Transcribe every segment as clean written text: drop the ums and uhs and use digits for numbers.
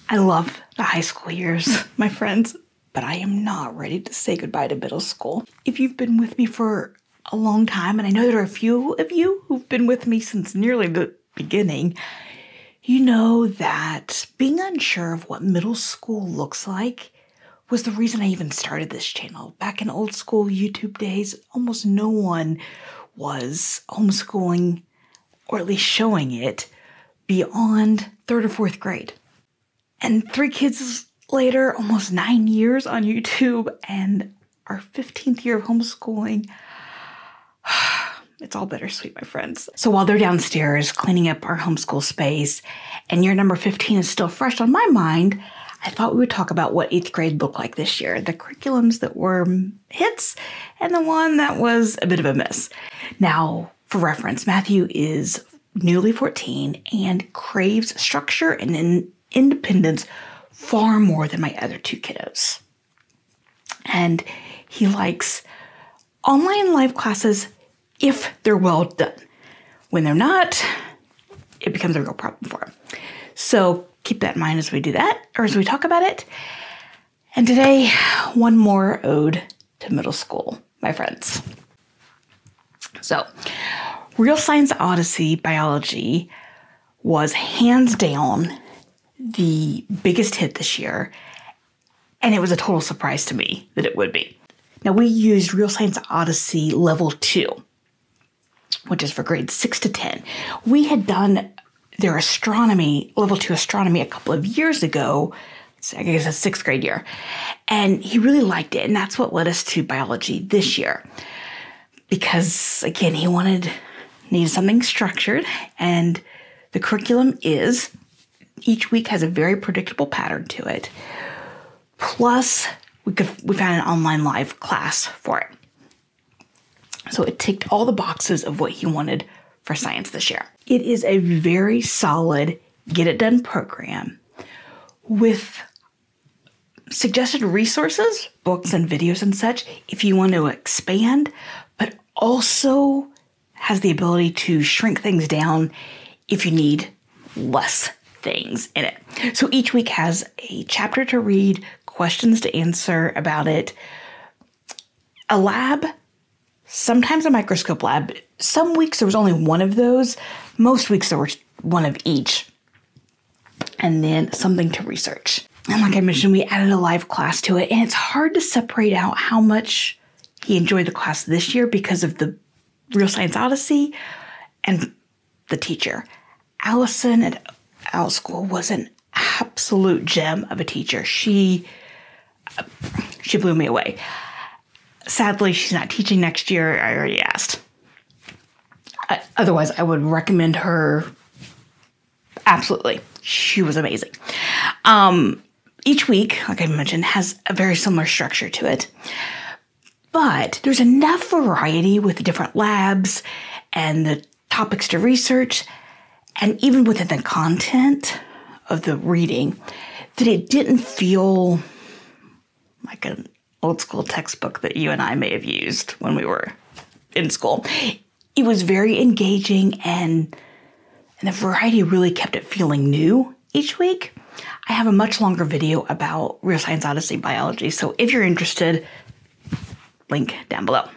I love the high school years, my friends, but I am not ready to say goodbye to middle school. If you've been with me for a long time, and I know there are a few of you who've been with me since nearly the beginning, you know that being unsure of what middle school looks like was the reason I even started this channel. Back in old school YouTube days, almost no one was homeschooling, or at least showing it, beyond 3rd or 4th grade. And 3 kids later, almost 9 years on YouTube, and our 15th year of homeschooling, it's all bittersweet, my friends. So while they're downstairs cleaning up our homeschool space, and year number 15 is still fresh on my mind, I thought we would talk about what 8th grade looked like this year, the curriculums that were hits, and the one that was a bit of a miss. Now, for reference, Matthew is newly 14 and craves structure and independence far more than my other 2 kiddos. And he likes online live classes if they're well done. When they're not, it becomes a real problem for him. So keep that in mind as we do that, or as we talk about it. And today, one more ode to middle school, my friends. So, Real Science Odyssey Biology was hands down the biggest hit this year, and it was a total surprise to me that it would be. Now, we used Real Science Odyssey Level 2, which is for grades 6 to 10. We had done their astronomy, Level 2 astronomy, a couple of years ago, I guess it's 6th grade year, and he really liked it, and that's what led us to biology this year. Because, again, he needed something structured, and the curriculum is, each week has a very predictable pattern to it. Plus, we found an online live class for it. So it ticked all the boxes of what he wanted for science this year. It is a very solid get-it-done program with suggested resources, books and videos and such, if you want to expand, but also has the ability to shrink things down if you need less things in it. So each week has a chapter to read, questions to answer about it, a lab, sometimes a microscope lab. Some weeks there was only one of those. Most weeks there were one of each. And then something to research. And like I mentioned, we added a live class to it. And it's hard to separate out how much he enjoyed the class this year because of the Real Science Odyssey and the teacher. Allison at Out School was an absolute gem of a teacher. She blew me away. Sadly, she's not teaching next year. I already asked. Otherwise, I would recommend her. Absolutely. She was amazing. Each week, like I mentioned, has a very similar structure to it. But there's enough variety with the different labs and the topics to research, and even within the content of the reading, that it didn't feel like an old school textbook that you and I may have used when we were in school. It was very engaging, and the variety really kept it feeling new each week. I have a much longer video about Real Science Odyssey Biology, so if you're interested, link down below.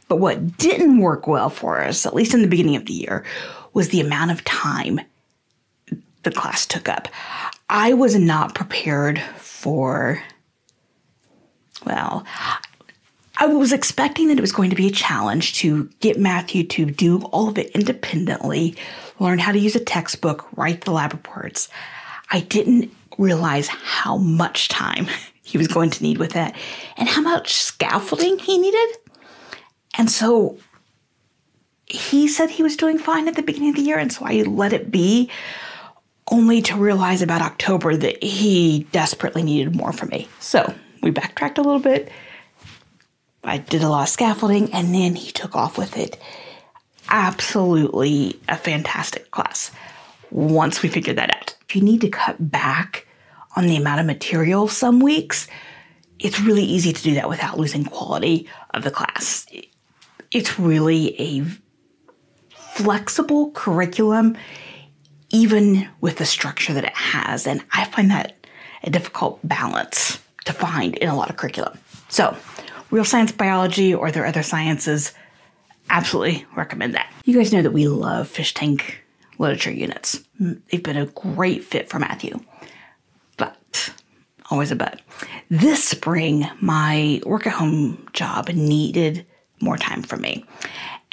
But what didn't work well for us, at least in the beginning of the year, was the amount of time the class took up. I was not prepared for, well, I was expecting that it was going to be a challenge to get Matthew to do all of it independently, learn how to use a textbook, write the lab reports. I didn't realize how much time he was going to need with that and how much scaffolding he needed. And so he said he was doing fine at the beginning of the year, and so I let it be, only to realize about October that he desperately needed more from me. So we backtracked a little bit. I did a lot of scaffolding, and then he took off with it. Absolutely a fantastic class once we figured that out. If you need to cut back on the amount of material some weeks, it's really easy to do that without losing quality of the class. It's really a flexible curriculum, even with the structure that it has. And I find that a difficult balance to find in a lot of curriculum. So real science, biology, or their other sciences, absolutely recommend that. You guys know that we love fish tank literature units. They've been a great fit for Matthew. But, always a but, this spring, my work at home job needed more time from me.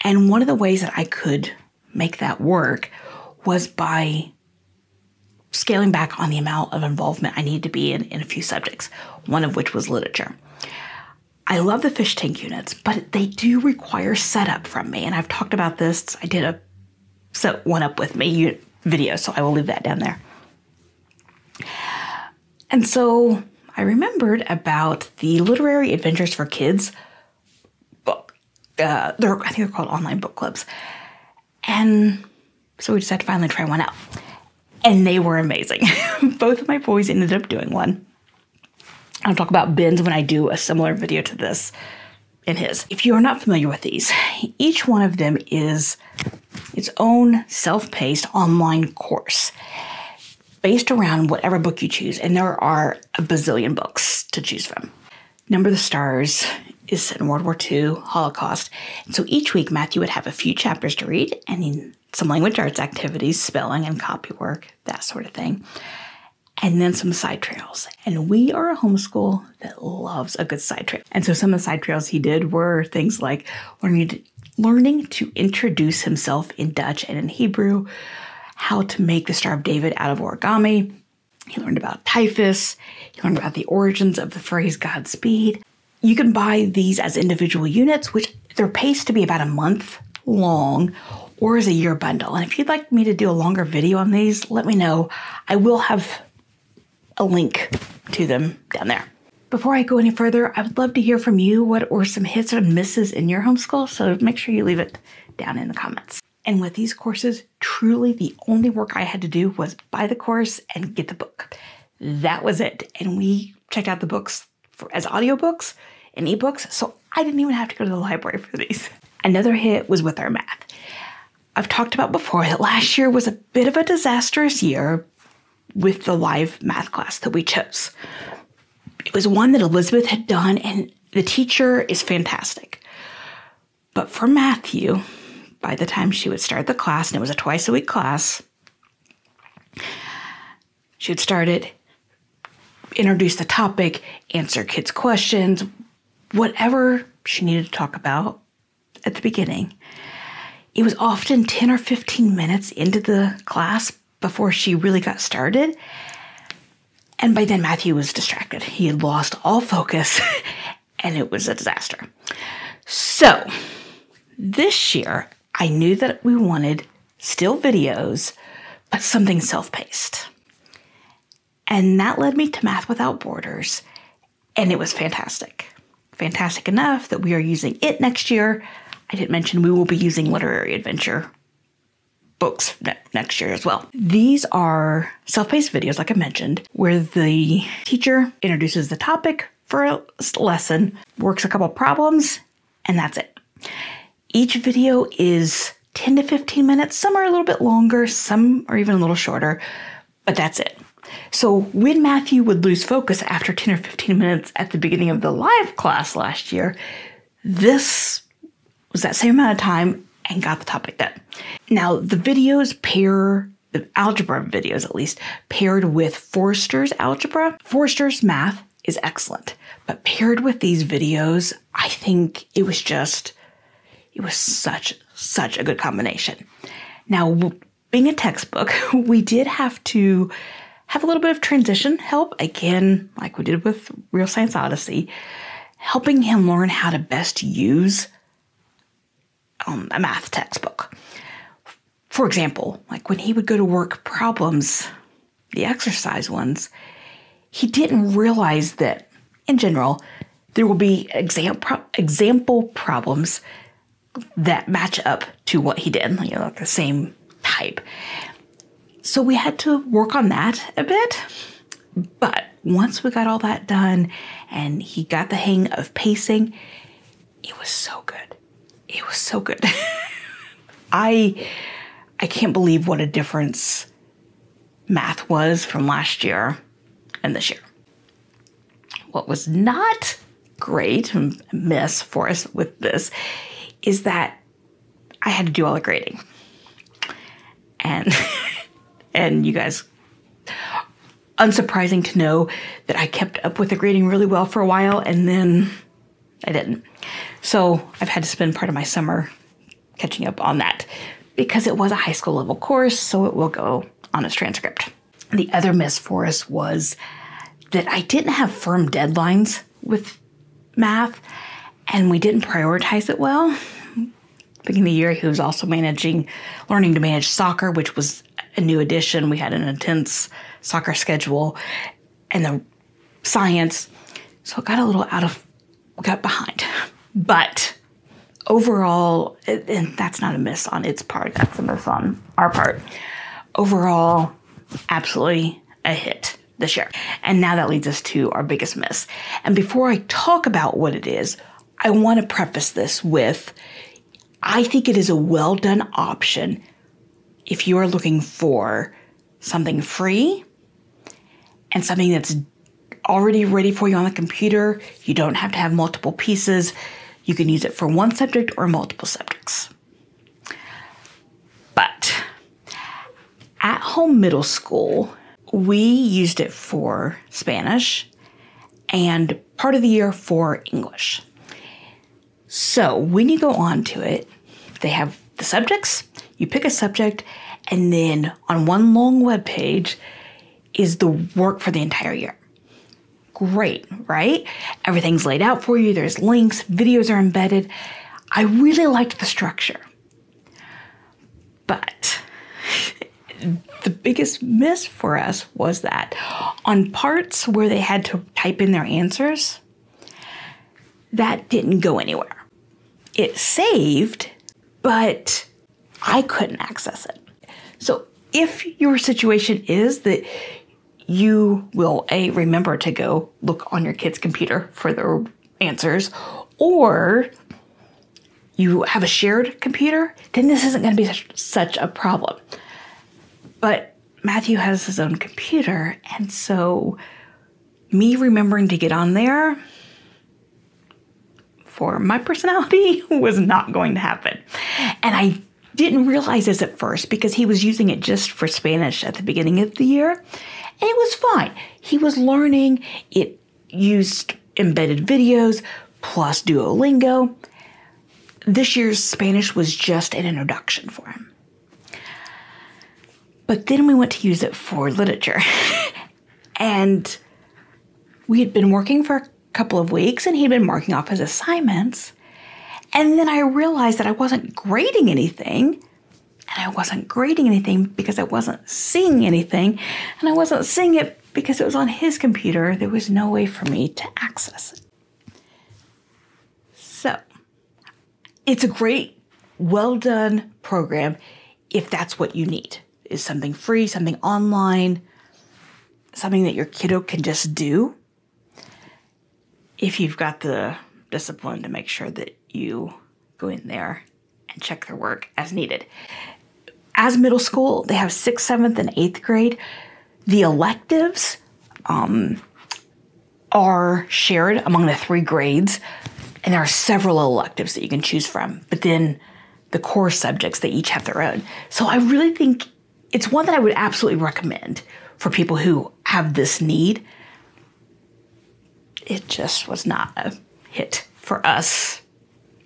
And one of the ways that I could make that work was by scaling back on the amount of involvement I needed to be in a few subjects, one of which was literature. I love the fish tank units, but they do require setup from me. And I've talked about this. I did a set one up with me video, so I will leave that down there. And so I remembered about the Literary Adventures for Kids book. I think they're called online book clubs. And so we decided to finally try one out. And they were amazing. Both of my boys ended up doing one. I'll talk about Ben's when I do a similar video to this in his. If you are not familiar with these, each one of them is its own self-paced online course based around whatever book you choose. And there are a bazillion books to choose from. Number of the Stars is set in World War II, Holocaust. And so each week, Matthew would have a few chapters to read and some language arts activities, spelling and copy work, that sort of thing. And then some side trails. And we are a homeschool that loves a good side trail. And so some of the side trails he did were things like learning to introduce himself in Dutch and in Hebrew, how to make the Star of David out of origami. He learned about typhus. He learned about the origins of the phrase Godspeed. You can buy these as individual units, which they're paced to be about a month long, or as a year bundle. And if you'd like me to do a longer video on these, let me know. I will have a link to them down there. Before I go any further, I would love to hear from you. What were some hits or misses in your homeschool? So make sure you leave it down in the comments. And with these courses, truly the only work I had to do was buy the course and get the book. That was it. And we checked out the books as audiobooks and ebooks, so I didn't even have to go to the library for these. Another hit was with our math. I've talked about before that last year was a bit of a disastrous year with the live math class that we chose. It was one that Elizabeth had done, and the teacher is fantastic. But for Matthew, by the time she would start the class, and it was a twice-a-week class, she would start it, introduce the topic, answer kids' questions, whatever she needed to talk about at the beginning. It was often 10 or 15 minutes into the class before she really got started. And by then, Matthew was distracted. He had lost all focus, and it was a disaster. So this year, I knew that we wanted still videos, but something self-paced. And that led me to Math Without Borders, and it was fantastic. Fantastic enough that we are using it next year. I didn't mention we will be using Literary Adventure books next year as well. These are self-paced videos, like I mentioned, where the teacher introduces the topic for a lesson, works a couple problems, and that's it. Each video is 10 to 15 minutes. Some are a little bit longer, some are even a little shorter, but that's it. So when Matthew would lose focus after 10 or 15 minutes at the beginning of the live class last year, this was that same amount of time and got the topic done. Now, the videos the algebra videos at least, paired with Forster's algebra. Forster's math is excellent, but paired with these videos, I think it was such a good combination. Now, being a textbook, we did have to have a little bit of transition help, again, like we did with Real Science Odyssey, helping him learn how to best use a math textbook. For example, like when he would go to work problems, the exercise ones, he didn't realize that, in general, there will be example problems that match up to what he did, like the same type. So we had to work on that a bit. But once we got all that done and he got the hang of pacing, it was so good. It was so good. I can't believe what a difference math was from last year and this year. what was not great, miss for us with this, is that I had to do all the grading. And and you guys, unsurprising to know that I kept up with the grading really well for a while, and then I didn't. So I've had to spend part of my summer catching up on that because it was a high school level course, so it will go on its transcript. The other miss for us was that I didn't have firm deadlines with math, and we didn't prioritize it well. Beginning of the year, he was also learning to manage soccer, which was a new addition. We had an intense soccer schedule and the science. So it got behind. But overall, and that's not a miss on its part, that's a miss on our part. Overall, absolutely a hit this year. And now that leads us to our biggest miss. And before I talk about what it is, I want to preface this with, I think it is a well done option if you are looking for something free and something that's already ready for you on the computer. You don't have to have multiple pieces. You can use it for one subject or multiple subjects. But at home middle school, we used it for Spanish and part of the year for English. So when you go on to it, they have the subjects, you pick a subject, and then on one long web page is the work for the entire year. Great, right? Everything's laid out for you. There's links, videos are embedded. I really liked the structure. But the biggest miss for us was that on parts where they had to type in their answers, that didn't go anywhere. It saved, but I couldn't access it. So if your situation is that you will, remember to go look on your kid's computer for their answers, or you have a shared computer, then this isn't going to be such a problem. But Matthew has his own computer, and so me remembering to get on there for my personality was not going to happen. And I didn't realize this at first because he was using it just for Spanish at the beginning of the year. And it was fine. He was learning. It used embedded videos plus Duolingo. This year's Spanish was just an introduction for him. But then we went to use it for literature. And we had been working for a couple of weeks and he'd been marking off his assignments. And then I realized that I wasn't grading anything. And I wasn't grading anything because I wasn't seeing anything. And I wasn't seeing it because it was on his computer. There was no way for me to access it. So it's a great, well done program if that's what you need. Is something free, something online, something that your kiddo can just do. If you've got the discipline to make sure that you go in there and check their work as needed. As middle school, they have 6th, 7th, and 8th grade. The electives are shared among the 3 grades, and there are several electives that you can choose from. But then the core subjects, they each have their own. So I really think it's one that I would absolutely recommend for people who have this need. It just was not a hit for us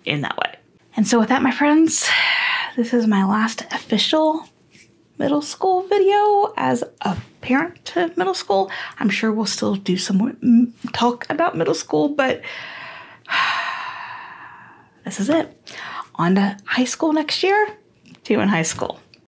in that way. And so with that, my friends, this is my last official middle school video as a parent to middle school. I'm sure we'll still do some more talk about middle school, but this is it. On to high school next year. See you in high school.